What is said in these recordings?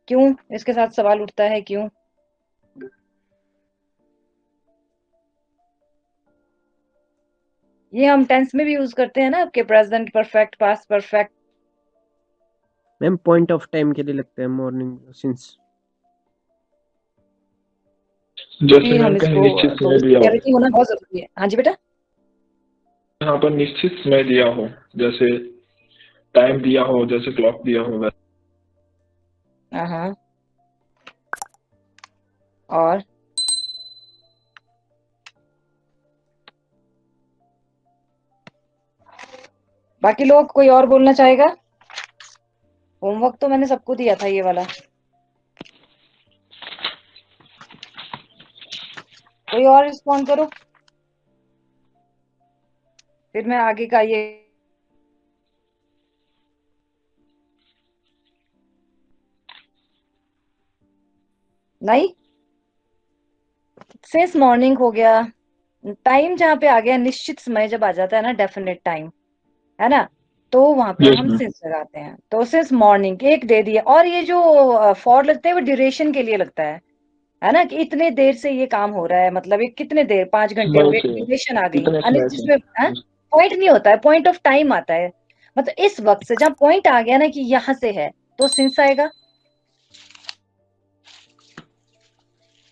क्यों? इसके साथ सवाल उठता है, क्यों? ये हम टेंस में भी यूज करते हैं ना, कि present perfect, past perfect. Ma'am point of time के लिए लगता है मॉर्निंग सिंस। कि जैसे हम मैम कहीं इसको निश्चित समय थोड़ी दिया हो, क्लैरिटी होना बहुत जरूरी है। हाँ जी बेटा। यहाँ पर निश्चित समय दिया हो, जैसे टाइम दिया हो, जैसे क्लॉक दिया हो वैसे। हाँ। और बाकी लोग, कोई और बोलना चाहेगा? होमवर्क तो मैंने सबको दिया था ये वाला। कोई और रिस्पॉन्ड करो, फिर मैं आगे का ये। नहीं, सिंस मॉर्निंग हो गया। टाइम जहाँ पे आ गया, निश्चित समय जब आ जाता है ना, डेफिनेट टाइम, है ना, तो वहां पे यस हम मैम। सिंस लगाते हैं। तो सिंस मॉर्निंग एक दे दिया, और ये जो फॉर लगता है वो ड्यूरेशन के लिए लगता है ना, कि इतने देर से ये काम हो रहा है, मतलब ये कितने देर, 5 घंटे हो समय गए, से, ड्यूरेशन आ गई। कितने समय अनिश्चित से। में पॉइंट नहीं होता है, पॉइंट ऑफ टाइम आता है। मतलब इस वक्त से जहाँ पॉइंट आ गया ना कि यहाँ से है, तो सिंस आएगा।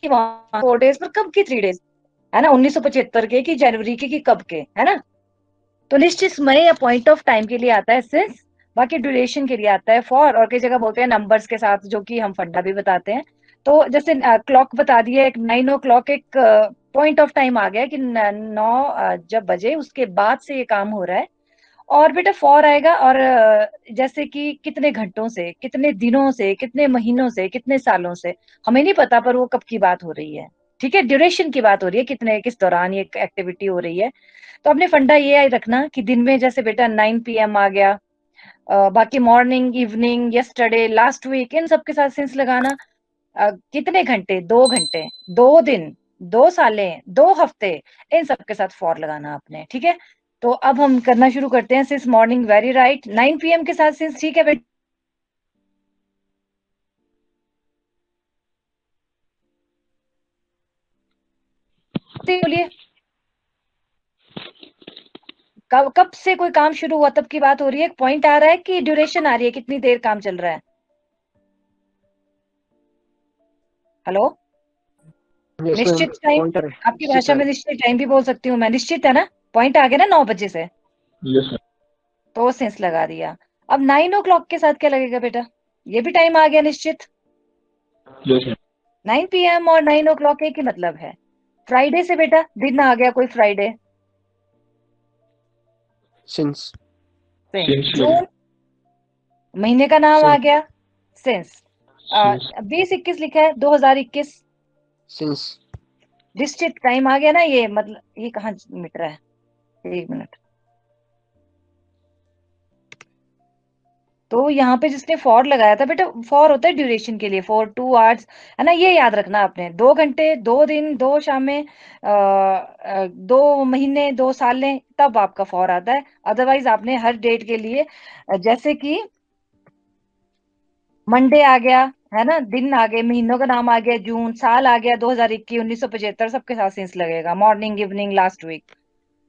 4 डेज पर, कब की 3 डेज, है ना, 1975 के, कि जनवरी के, कि कब के, है ना। तो निश्चित समय या पॉइंट ऑफ टाइम के लिए आता है सिंस। बाकी ड्यूरेशन के लिए आता है फॉर, और कई जगह बोलते हैं नंबर्स के साथ, जो कि हम फंडा भी बताते हैं। तो जैसे क्लॉक बता दिया, एक 9 o'clock, एक पॉइंट ऑफ टाइम आ गया कि 9 जब बजे, उसके बाद से ये काम हो रहा है। और बेटा फॉर आएगा, और जैसे कि कितने घंटों से, कितने दिनों से, कितने महीनों से, कितने सालों से, हमें नहीं पता, पर वो कब की बात हो रही है। ठीक है, ड्यूरेशन की बात हो रही है, कितने, किस दौरान ये एक्टिविटी हो रही है। तो अपने फंडा ये रखना कि दिन में, जैसे बेटा 9 PM आ गया, बाकी morning, evening, yesterday, last week, इन सब के साथ सेंस लगाना। कितने घंटे, 2 घंटे, 2 दिन, 2 सालें, 2 हफ्ते, इन सब के साथ फॉर लगाना आपने। ठीक है, तो अब हम करना शुरू करते हैं। Since morning, very right, 9 PM के साथ सिंस, ठीक है बेटा। बोलिए, कब कब से कोई काम शुरू हुआ, तब की बात हो रही है? पॉइंट आ रहा है कि ड्यूरेशन आ रही है, कितनी देर काम चल रहा है? हेलो। यस मैम निश्चित टाइम, पॉइंटर है, आपकी निश्चित भाषा है। में निश्चित टाइम भी बोल सकती हूँ मैं, निश्चित है ना, पॉइंट आ गया ना 9 बजे से, यस मैम। तो सेंस लगा दिया। अब 9 o'clock के साथ क्या लगेगा बेटा? ये भी टाइम आ गया निश्चित। Yes ma'am. 9 PM और 9 o'clock एक ही मतलब है। फ्राइडे से बेटा दिन आ गया, कोई फ्राइडे, सिंस। सेंस। सिंस लगे। जून, महीने का नाम आ सिंस। गया, सेंस। सिंस। 2021 लिखा है, 2021, सिंस। निश्चित टाइम आ गया ना, ये मतलब ये कहाँ मिट रहा है, 1 मिनट। तो यहाँ पे जिसने फॉर लगाया था बेटा, फॉर होता है ड्यूरेशन के लिए, फॉर 2 hours, है ना, ये याद रखना आपने। 2 घंटे, 2 दिन, 2 शामें, 2 महीने, 2 सालें, तब आपका फॉर आता है। अदरवाइज आपने हर डेट के लिए, जैसे कि मंडे आ गया, है ना, दिन आ गए, महीनों का नाम आ गया जून, साल आ गया 2021, 1975, सबके साथ सेंस लगेगा। Morning, evening, last week,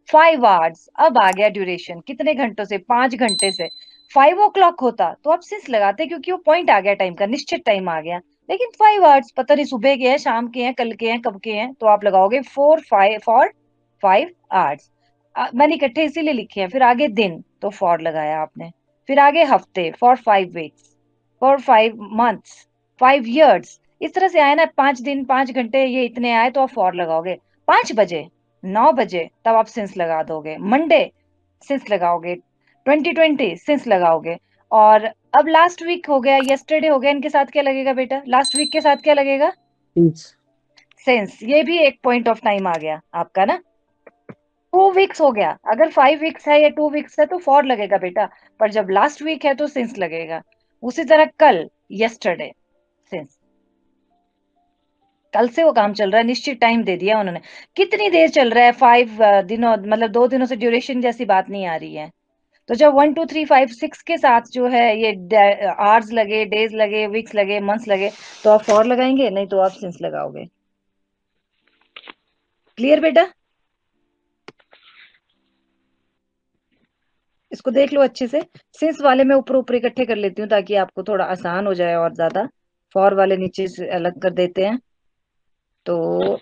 5 hours, अब आ गया ड्यूरेशन, कितने घंटों से, 5 घंटे से। 5 o'clock होता तो आप सिंस लगाते, क्योंकि वो पॉइंट आ गया टाइम का, निश्चित टाइम आ गया। लेकिन 5 hours, पता नहीं सुबह के हैं, शाम के हैं, कल के हैं, कब के हैं, तो आप लगाओगे 4 5 मैंने इकट्ठे इसीलिए लिखे हैं। फिर आगे दिन, तो फॉर लगाया आपने। फिर आगे हफ्ते, for 5 weeks, for 5 months, 5 years, इस तरह से आए ना, 5 दिन, 5 घंटे, ये इतने आए तो आप फॉर लगाओगे। 5 बजे, 9 बजे, तब आप सिंस लगा दोगे। मंडे, सिंस लगाओगे। 2020, सिंस लगाओगे। और अब लास्ट वीक हो गया, यस्टरडे हो गया, इनके साथ क्या लगेगा बेटा? लास्ट वीक के साथ क्या लगेगा? सिंस। सिंस। ये भी एक पॉइंट ऑफ टाइम आ गया आपका ना। 2 वीक्स हो गया, अगर 5 वीक्स है या 2 वीक्स है तो फॉर लगेगा बेटा, पर जब लास्ट वीक है तो सिंस लगेगा। उसी तरह कल, यस्टरडे, सिंस। कल से वो काम चल रहा है, निश्चित टाइम दे दिया उन्होंने। कितनी देर चल रहा है? 5 दिनों, मतलब 2 दिनों से ड्यूरेशन जैसी बात नहीं आ रही है। तो जब 1 2 3 5 6 के साथ जो है ये आवर्स लगे, डेज लगे, वीक्स लगे, मंथ्स लगे, तो आप फॉर लगाएंगे, नहीं तो आप सिंस लगाओगे। क्लियर बेटा? इसको देख लो अच्छे से। सिंस वाले मैं ऊपर ऊपर इकट्ठे कर लेती हूँ ताकि आपको थोड़ा आसान हो जाए और ज्यादा। फॉर वाले नीचे से अलग कर देते हैं। तो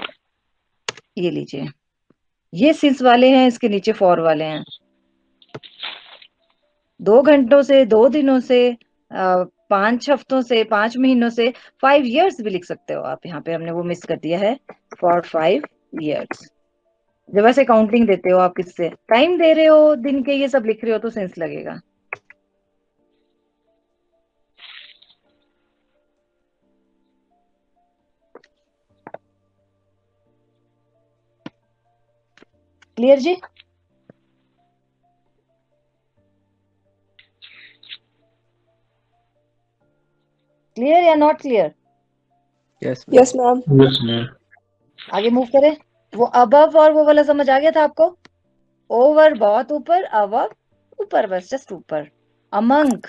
ये लीजिए, ये सिंस वाले हैं, इसके नीचे फॉर वाले हैं। 2 घंटों से, 2 दिनों से, 5 हफ्तों से, 5 महीनों से, 5 years भी लिख सकते हो आप। यहाँ पे हमने वो मिस कर दिया है, फॉर 5 years। जब ऐसे काउंटिंग देते हो आप, किससे टाइम दे रहे हो, दिन के ये सब लिख रहे हो, तो सेंस लगेगा। क्लियर जी? क्लियर या not clear? Yes yes ma'am. Yes ma'am. आगे मूव करें। वो अबव और वो वाला समझ आ गया था आपको? ओवर बहुत ऊपर, अबव ऊपर, बस जस्ट ऊपर। अमंग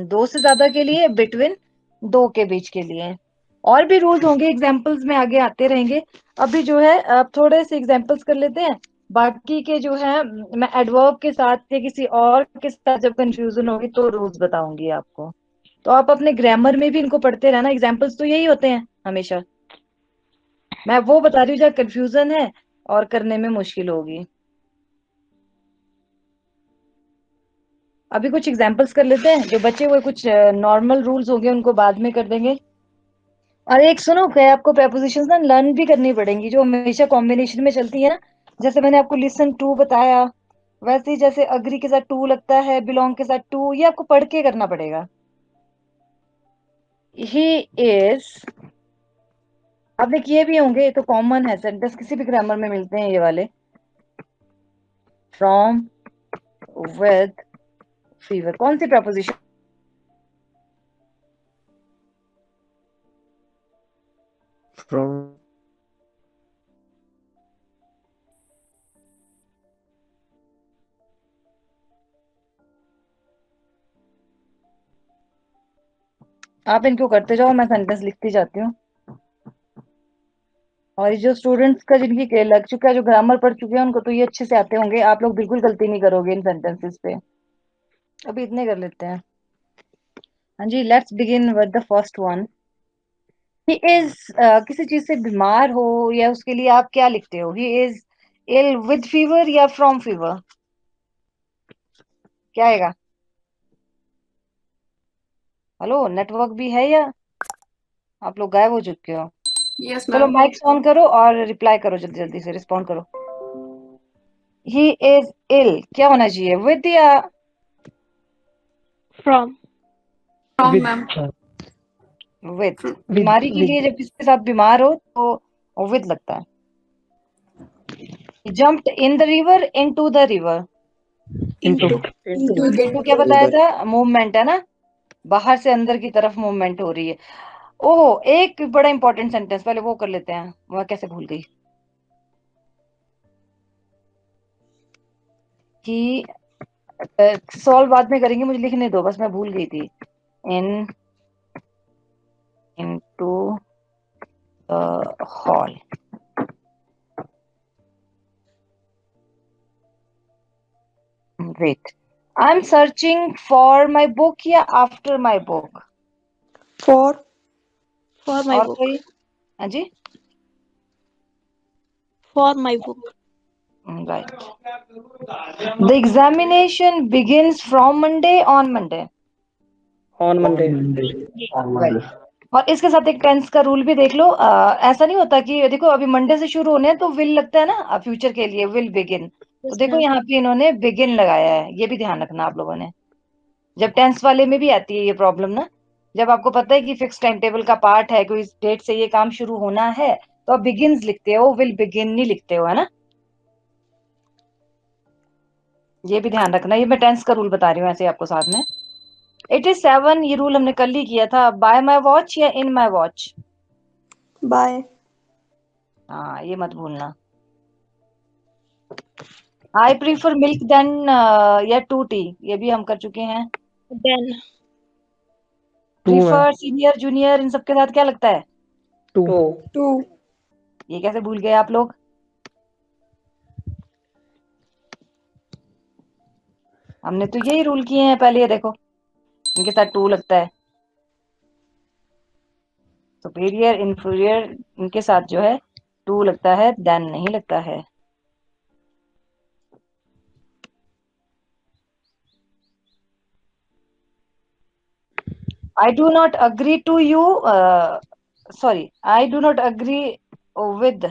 2 से ज्यादा के लिए, बिटवीन 2 के बीच के लिए। और भी रूल्स होंगे, एग्जांपल्स में आगे आते रहेंगे। अभी जो है अब थोड़े से एग्जांपल्स कर लेते हैं। बाकी के जो है मैं एडवर्ब के साथ या किसी और के साथ जब कंफ्यूजन होगी तो रूल्स बताऊंगी आपको। तो आप अपने ग्रामर में भी इनको पढ़ते रहना। एग्जांपल्स तो यही होते हैं हमेशा। मैं वो बता रही हूँ जहाँ कंफ्यूजन है और करने में मुश्किल होगी। अभी कुछ एग्जांपल्स कर लेते हैं, जो बचे हुए कुछ नॉर्मल रूल्स होंगे उनको बाद में कर देंगे। और एक सुनो, क्या आपको प्रेपोजिशंस ना लर्न भी करनी पड़ेंगी, जो हमेशा कॉम्बिनेशन में चलती है ना। जैसे मैंने आपको लिसन टू बताया, वैसे ही जैसे अग्री के साथ टू लगता है, बिलोंग के साथ टू, ये आपको पढ़ के करना पड़ेगा। ही इज, आपने किए भी होंगे, ये तो कॉमन है, सेंटेंस किसी भी ग्रामर में मिलते हैं ये वाले। फ्रॉम, विद, फीवर, कौन सी प्रेपोजिशन? फ्रॉम। आप इनको करते जाओ, मैं सेंटेंस लिखती जाती हूँ। और ये जो स्टूडेंट्स का जिनकी लग चुका है, जो ग्रामर पढ़ चुके हैं, उनको तो ये अच्छे से आते होंगे। आप लोग बिल्कुल गलती नहीं करोगे इन सेंटेंसेस पे। अभी इतने कर लेते हैं। हाँ जी, let's begin with the first one. He is, किसी चीज से बीमार हो या उसके लिए आप क्या लिखते हो? He is ill with fever या फ्रॉम फीवर? क्या आएगा? हेलो, नेटवर्क भी है या आप लोग गायब हो चुके हो? यस चलो मैम। माइक ऑन करो और रिप्लाई करो, जल्दी जल्दी से रिस्पॉन्ड करो। ही इज इल क्या होना चाहिए, विद या from. From with. Ma'am. With? With. बीमारी के लिए विद। जब किसके साथ बीमार हो तो विद लगता है। Jumped in the river, into the river. Into. Into. Into. Into क्या बताया था? मूवमेंट है ना, बाहर से अंदर की तरफ मूवमेंट हो रही है। ओहो, एक बड़ा इंपॉर्टेंट सेंटेंस, पहले वो कर लेते हैं, वह कैसे भूल गई। कि सॉल्व बाद में करेंगे, मुझे लिखने दो बस, मैं भूल गई थी। In into the hall. Wait, I am searching for my book या after my book? For. For my और बुक। कोई? हाँ जी, for my book. Right. The examination begins from Monday, on Monday. On Monday. Right. और इसके साथ एक tense का रूल भी देख लो। ऐसा नहीं होता कि देखो अभी मंडे से शुरू होने हैं तो विल लगता है ना फ्यूचर के लिए, विल बिगिन। तो यस देखो मैम। यहाँ पे इन्होंने बिगिन लगाया है, ये भी ध्यान रखना आप लोगों ने। जब टेंस वाले में भी आती है ये प्रॉब्लम ना, जब आपको पता है कि फिक्स टाइम टेबल का पार्ट है, कोई डेट से ये काम शुरू होना है, तो आप बिगिन्स लिखते हो, विल बिगिन नहीं लिखते हो, है ना। ये भी ध्यान रखना, ये मैं टेंस का रूल बता रही हूँ ऐसे आपको साथ में। इट इज 7, ये रूल हमने कल ही किया था। बाय माई वॉच या इन माई वॉच? By. हाँ, ये मत भूलना। आई प्रीफर मिल्क देन या टू टी, ये भी हम कर चुके हैं। Then. टू है। प्रीफर, सीनियर, जूनियर, इन सबके साथ क्या लगता है? टू। Two. ये कैसे भूल गए आप लोग? हमने तो यही रूल किए हैं पहले, ये देखो इनके साथ टू लगता है। सुपीरियर, इंफीरियर, इनके साथ जो है टू लगता है, देन नहीं लगता है। I do not agree to you, sorry, I do not agree with,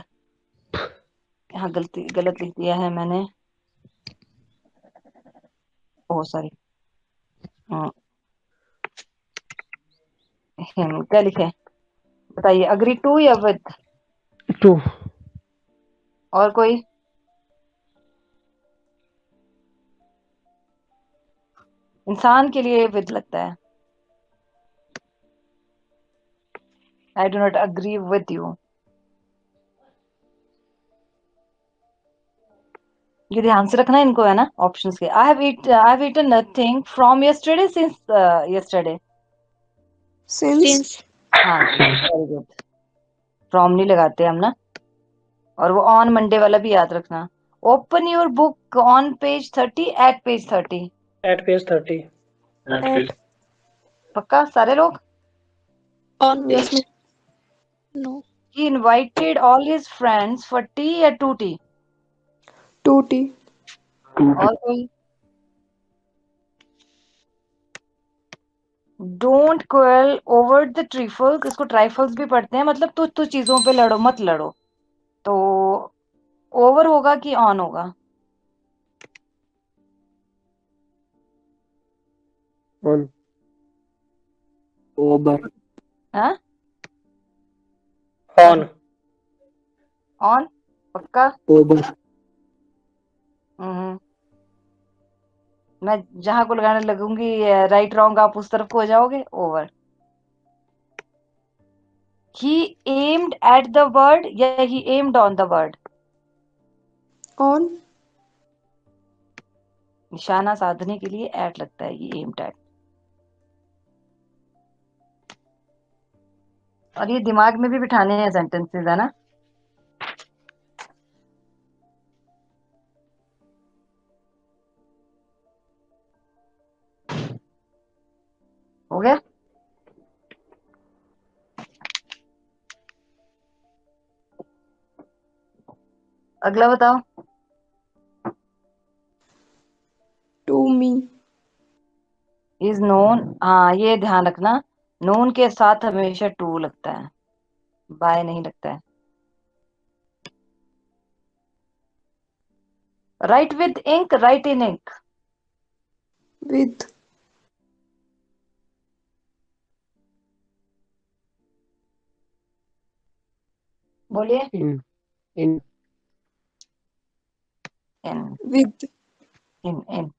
यहाँ गलत लिख दिया है मैंने। ओह सॉरी, क्या लिखे बताइए, अग्री टू या विद? टू। और कोई? इंसान के लिए विद लगता है। I do not agree with you, ये ध्यान से रखना इनको, है ना, ऑप्शंस के। I have eaten nothing from yesterday since yesterday. Since. हाँ जी, वेरी गुड। फ्रॉम नहीं लगाते हम ना। और वो ऑन मंडे वाला भी याद रखना। Open your book on page 30, at page 30। At page 30. At. पक्का सारे लोग? On. Yes, ma'am. No. He invited all his friends for tea या टू टी? Two T. और कोई? Don't quail over the trifles, इसको ट्राइफल्स भी पढ़ते हैं, मतलब तुझ चीजों पे लड़ो मत लड़ो। तो ओवर होगा कि ऑन होगा? ऑन। Over. हाँ, On. ऑन पक्का? Over. हम्म, मैं जहां को लगाने लगूंगी राइट रॉन्ग, आप उस तरफ को हो जाओगे। Over. He aimed at the bird या he aimed on the bird? On. निशाना साधने के लिए एट लगता है, ये एम्ड एट। और ये दिमाग में भी बिठाने हैं सेंटेंसेस, है ना। हो गया? अगला बताओ। To me. इज नोन, हाँ ये ध्यान रखना, नोन के साथ हमेशा टू लगता है, बाय नहीं लगता है। Write with ink, write in ink? With. बोलिए। In. In. In, With. In.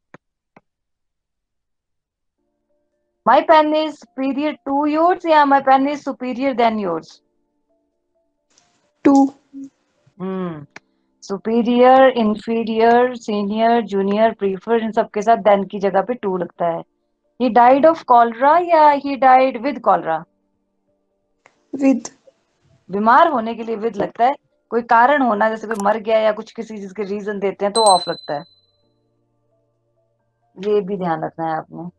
My pen is superior to yours या my pen is superior than yours? Two. Superior, inferior, senior, junior, prefer, इन सबके साथ then की जगह पे to लगता है। ही डाइड ऑफ कॉलरा या he died with cholera? With. बीमार होने के लिए विद लगता है, कोई कारण होना जैसे कोई मर गया या कुछ किसी चीज के रीजन देते हैं तो ऑफ लगता है। ये भी ध्यान रखना है आपने।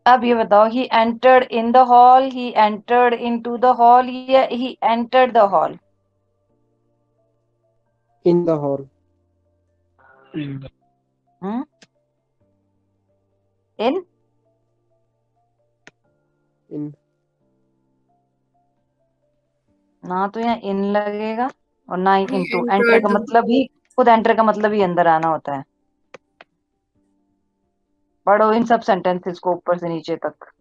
अब ये बताओ, he entered in the hall, he entered into the hall या he entered the hall? In the hall. In the, in? In. ना तो यहाँ इन लगेगा और ना ही He इनटू। एंटर entered का the. मतलब ही, खुद एंटर का मतलब ही अंदर आना होता है। पढ़ो इन सब सेंटेंसेस को ऊपर से नीचे तक।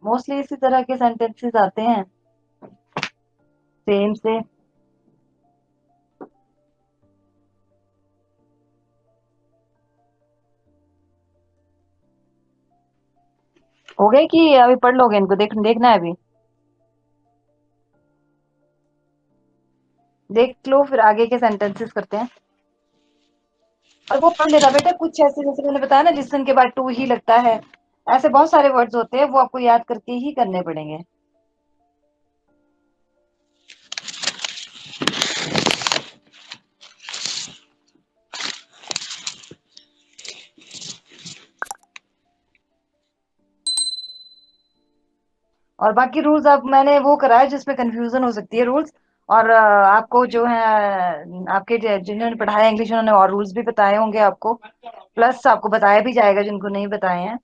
मोस्टली इसी तरह के सेंटेंसेस आते हैं सेम से। हो गए कि अभी पढ़ लोगे इनको? देखना है अभी? देख लो फिर आगे के सेंटेंसेस करते हैं। और वो पढ़ लेना बेटा, कुछ ऐसे जैसे मैंने बताया ना लिसन के बाद टू ही लगता है, ऐसे बहुत सारे वर्ड्स होते हैं, वो आपको याद करके ही करने पड़ेंगे। और बाकी रूल्स अब मैंने वो करा है जिसमें कंफ्यूजन हो सकती है रूल्स। और आपको जो है आपके जिन्होंने पढ़ाया इंग्लिश उन्होंने और रूल्स भी बताए होंगे आपको, प्लस आपको बताया भी जाएगा जिनको नहीं बताए हैं।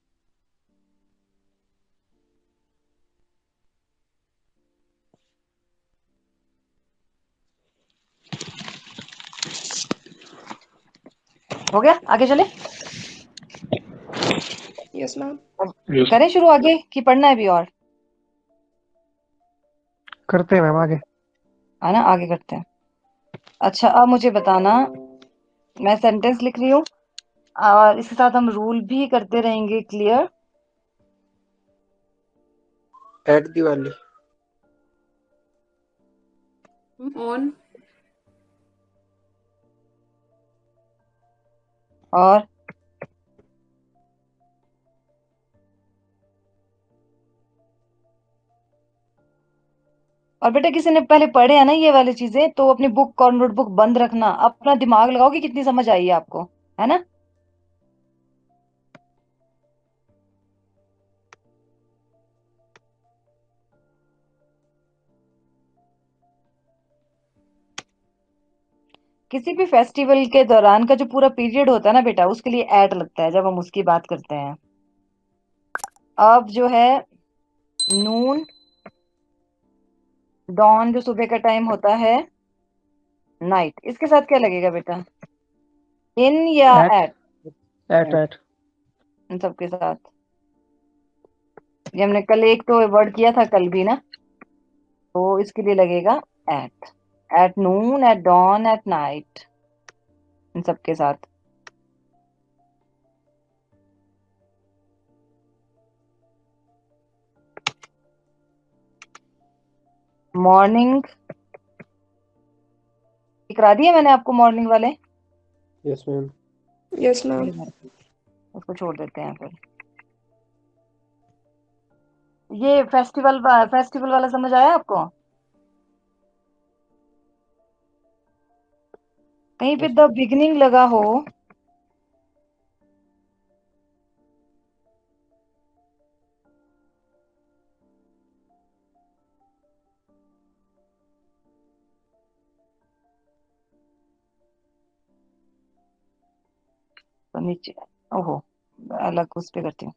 हो गया? आगे चले? Yes, ma'am. यस करें शुरू आगे कि पढ़ना है भी और? करते हैं मैम आगे। है ना, आगे करते हैं। अच्छा अब मुझे बताना, मैं सेंटेंस लिख रही हूँ और इसके साथ हम रूल भी करते रहेंगे क्लियर। एट दी वाली। On. और बेटा किसी ने पहले पढ़े है ना ये वाली चीजें, तो अपनी बुक और नोटबुक बंद रखना, अपना दिमाग लगाओ कि कितनी समझ आई है आपको, है ना? किसी भी फेस्टिवल के दौरान का जो पूरा पीरियड होता है ना बेटा, उसके लिए एट लगता है जब हम उसकी बात करते हैं। अब जो है नून, डॉन जो सुबह का टाइम होता है, नाइट, इसके साथ क्या लगेगा बेटा? इन या एट एट? At at. इन सबके साथ ये हमने कल एक तो वर्ड किया था कल भी ना, तो इसके लिए लगेगा at. At noon, at dawn, at night, इन सबके साथ। मॉर्निंग करा दिए मैंने आपको मॉर्निंग वाले। Yes ma'am. Yes, ma'am. उसको छोड़ देते हैं फिर। ये फेस्टिवल वाला समझ आया आपको? कहीं पे द बिगनिंग लगा हो तो नीचे, ओहो अलग उस पे करती हूँ।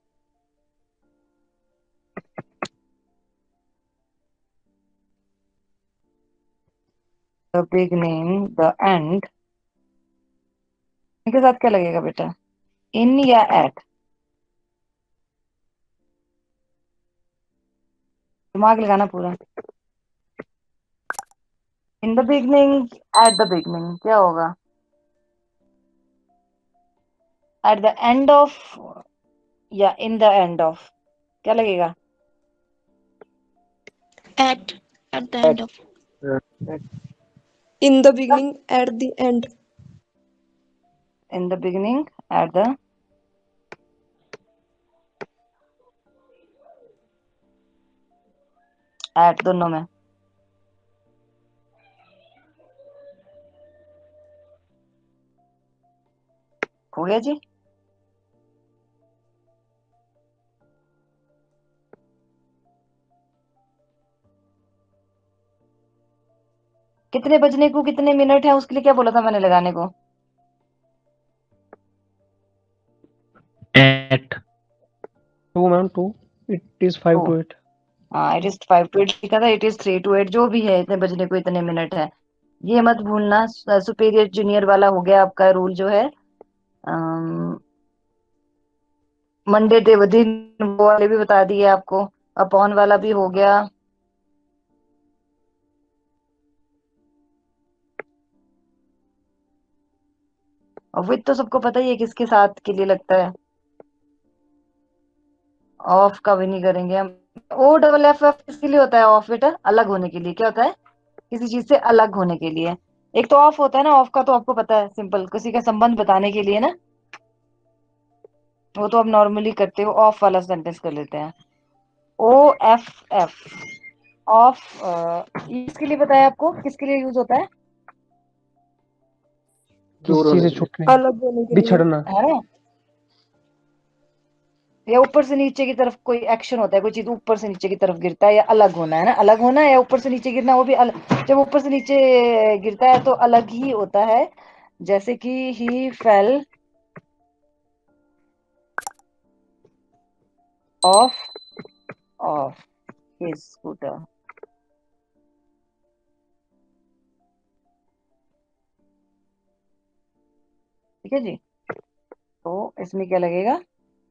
द बिगनिंग, द एंड, इनके साथ क्या लगेगा बेटा? इन या एट? दिमाग लगाना पूरा। इन the beginning, at the beginning क्या होगा? एट द एंड ऑफ या इन द एंड ऑफ, क्या लगेगा? At the end of. In the beginning, at the end. In the beginning, at the, at दोनों में। हो गया जी? कितने बजने को कितने मिनट है उसके लिए क्या बोला था मैंने लगाने को? At to ma'am to. It is 5 to 8। हाँ इट इज 5 to 8 लिखा था, इट इज 3 to 8, जो भी है इतने बजने को इतने मिनट है, ये मत भूलना। सुपीरियर जूनियर वाला हो गया आपका रूल जो है। मंडे दिन वो वाले भी बता दिए आपको। अपॉन वाला भी हो गया। और विथ तो सबको पता ही है किसके साथ के लिए लगता है। ऑफ का भी नहीं करेंगे हम। ओ डबल एफ एफ किसके लिए होता है ऑफ बेटा? अलग होने के लिए। क्या होता है? किसी चीज से अलग होने के लिए। एक तो ऑफ होता है ना, ऑफ का तो आपको पता है, सिंपल, किसी का संबंध बताने के लिए ना। वो तो आप नॉर्मली करते हो। ऑफ वाला सेंटेंस कर लेते हैं। ओ एफ एफ ऑफ इसके लिए बताया आपको किसके लिए यूज होता है? दूर किसी होने से के लिए। छूटने, अलग होने के लिए। बिछड़ना। है ना? या ऊपर से नीचे की तरफ कोई एक्शन होता है, कोई चीज ऊपर से नीचे की तरफ गिरता है, या अलग होना है ना। अलग होना है या ऊपर से नीचे गिरना, वो भी जब ऊपर से नीचे गिरता है तो अलग ही होता है। जैसे कि he fell off off his scooter. ठीक है जी। तो इसमें क्या लगेगा?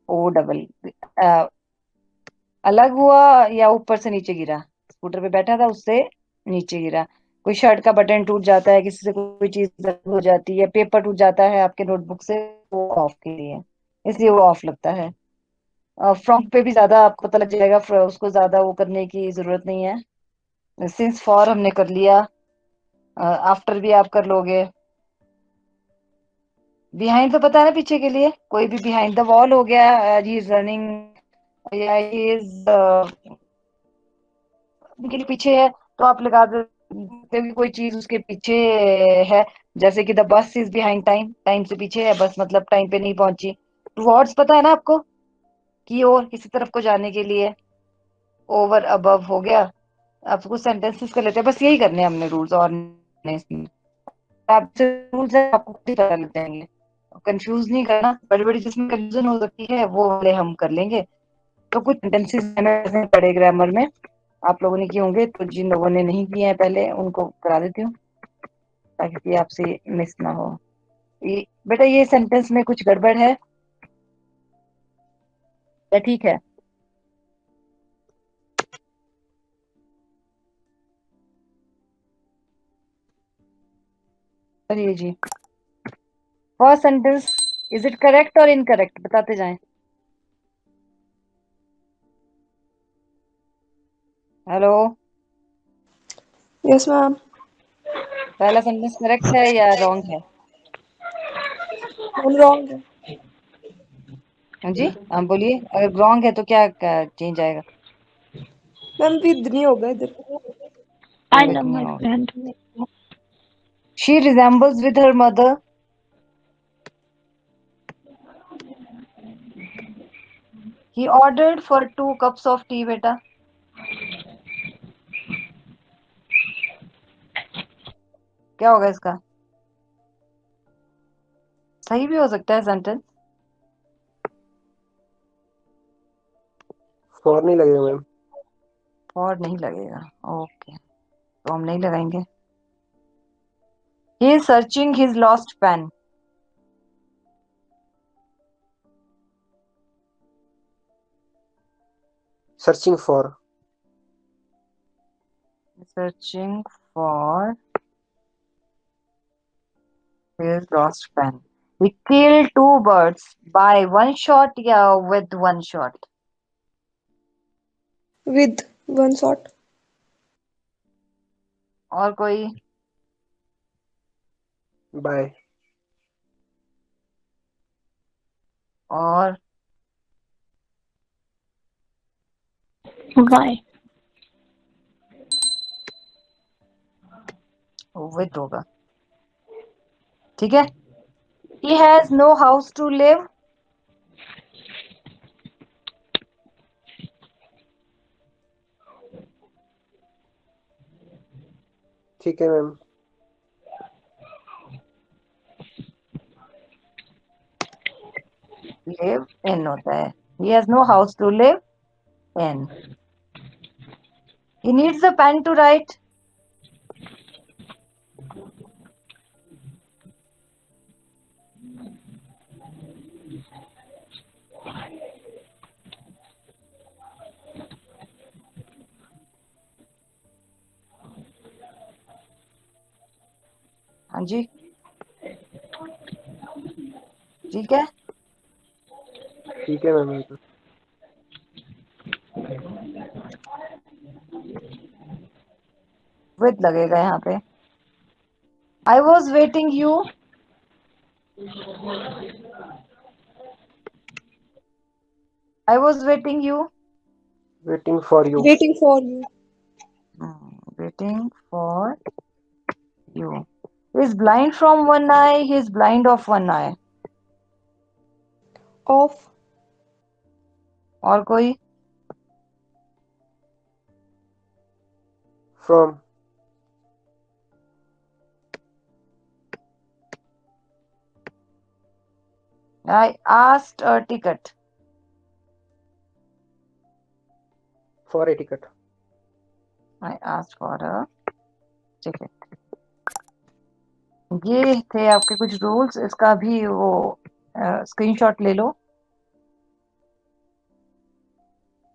O double. अलग हुआ या ऊपर से नीचे गिरा। स्कूटर पे बैठा था, उससे नीचे गिरा। कोई शर्ट का बटन टूट जाता है, किसी से कोई चीज अलग हो जाती है, पेपर टूट जाता है आपके नोटबुक से, वो ऑफ के लिए, इसलिए वो ऑफ लगता है। फ्रॉम पे भी ज्यादा आपको पता लग जाएगा, उसको ज्यादा वो करने की जरूरत नहीं है। सिंस फॉर हमने कर लिया। आफ्टर भी आप कर लोगे। बिहाइंड तो पता है ना, पीछे के लिए। कोई भी बिहाइंड द वॉल हो गया, ही इज रनिंग, या ही इज के लिए पीछे है, तो आप लगा देते हो कि कोई चीज उसके पीछे है। जैसे कि the bus is behind time, time से पीछे है बस, मतलब टाइम पे नहीं पहुंची। टुवर्ड्स पता है ना आपको, की ओर, किसी तरफ को जाने के लिए। ओवर अबव हो गया। आप कुछ सेंटेंसेस कर लेते हैं, बस यही करने हैं हमने रूल्स, और नहीं इसमें। आपसे रूल्स है, आपको खुद ही पता लग जाएंगे। कंफ्यूज नहीं करना, बड़ी बड़ी जिसमें कंफ्यूजन हो सकती है वो वाले हम कर लेंगे। तो कुछ सेंटेंसेस मैंने पढ़े ग्रामर में, आप लोगों ने किए होंगे, तो जिन लोगों ने नहीं किए हैं पहले उनको करा देती हूँ, ताकि आपसे मिस ना हो। बेटा ये सेंटेंस में कुछ गड़बड़ है या ठीक है? चलिए जी। First sentence, is it correct और इनकरेक्ट बताते जाएं। हेलो। Yes, ma'am. पहला सेंटेंस करेक्ट है या रॉन्ग है? I'm wrong. हाँ जी, आप बोलिए। अगर रॉन्ग है तो क्या चेंज आएगा? मैम विद नहीं होगा इधर। I With love नहीं my होगा। friend. She resembles with her mother. He ordered for 2 cups of tea बेटा। क्या होगा इसका? सही भी हो सकता है सेंटेंस। फॉर नहीं लगेगा मैम। और नहीं लगेगा, ओके, तो हम नहीं लगाएंगे। He is searching his lost pen. Searching for. Searching for his lost pen. He killed 2 birds by one shot या with one shot? With one shot. और कोई? बाय। और Why? with होगा। ठीक है। He has no house to live. ठीक है ma'am. Live in होता है। He has no house to live in. He needs a pen to write. हाँ जी, ठीक है। ठीक है मैम। विद लगेगा यहाँ पे। I was waiting you, I was waiting you, waiting for you. Waiting for you. Waiting for you. He is blind from one eye, he is blind of one eye. Of. और कोई? From. I asked a ticket. For a ticket. I asked for a ticket. ये थे आपके कुछ rules, इसका भी वो screenshot ले लो,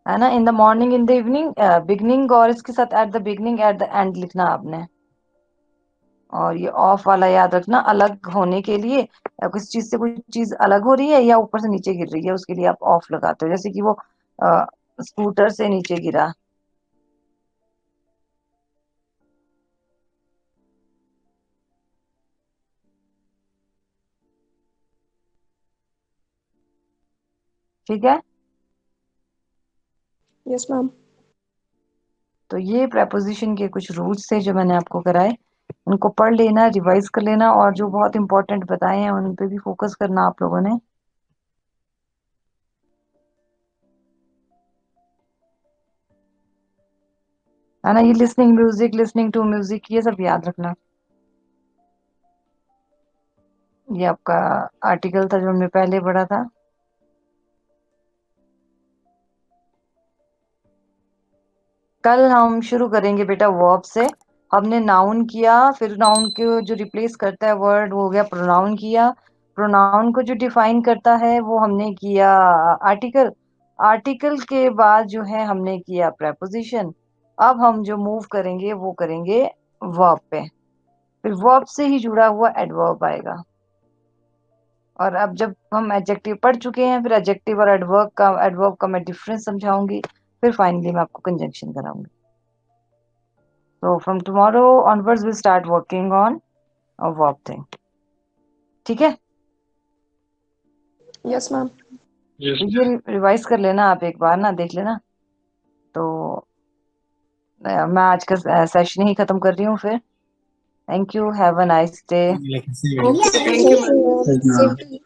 है ना। In the morning, in the evening, beginning और इसके साथ at the beginning, at the end लिखना आपने। और ये ऑफ वाला याद रखना, अलग होने के लिए, या किसी चीज से कोई चीज अलग हो रही है या ऊपर से नीचे गिर रही है, उसके लिए आप ऑफ लगाते हो, जैसे कि वो स्कूटर से नीचे गिरा। ठीक है। Yes, ma'am. तो ये प्रेपोजिशन के कुछ रूल्स थे जो मैंने आपको कराए, उनको पढ़ लेना, रिवाइज कर लेना, और जो बहुत इंपॉर्टेंट बताए हैं उन पे भी फोकस करना आप लोगों ने। है ना, ये listening music, listening to music, ये सब याद रखना। ये आपका आर्टिकल था जो हमने पहले पढ़ा था। कल हम शुरू करेंगे बेटा वर्ब से। हमने नाउन किया, फिर नाउन के जो रिप्लेस करता है वर्ड वो हो गया प्रोनाउन किया, प्रोनाउन को जो डिफाइन करता है वो हमने किया आर्टिकल, आर्टिकल के बाद जो है हमने किया प्रेपोजिशन। अब हम जो मूव करेंगे वो करेंगे वर्ब पे, फिर वर्ब से ही जुड़ा हुआ एडवर्ब आएगा। और अब जब हम एडजेक्टिव पढ़ चुके हैं, फिर एडजेक्टिव और एडवर्ब का मैं डिफरेंस समझाऊंगी, फिर फाइनली मैं आपको conjunction कराऊंगी। So from tomorrow onwards we'll start working on a verb thing. ठीक है। Yes, ma'am. Yes. ये रिवाइज कर लेना आप एक बार ना, देख लेना। तो मैं आज का सेशन ही खत्म कर रही हूँ फिर। Thank you, have a nice day. Okay, thank you, ma'am. Same to you.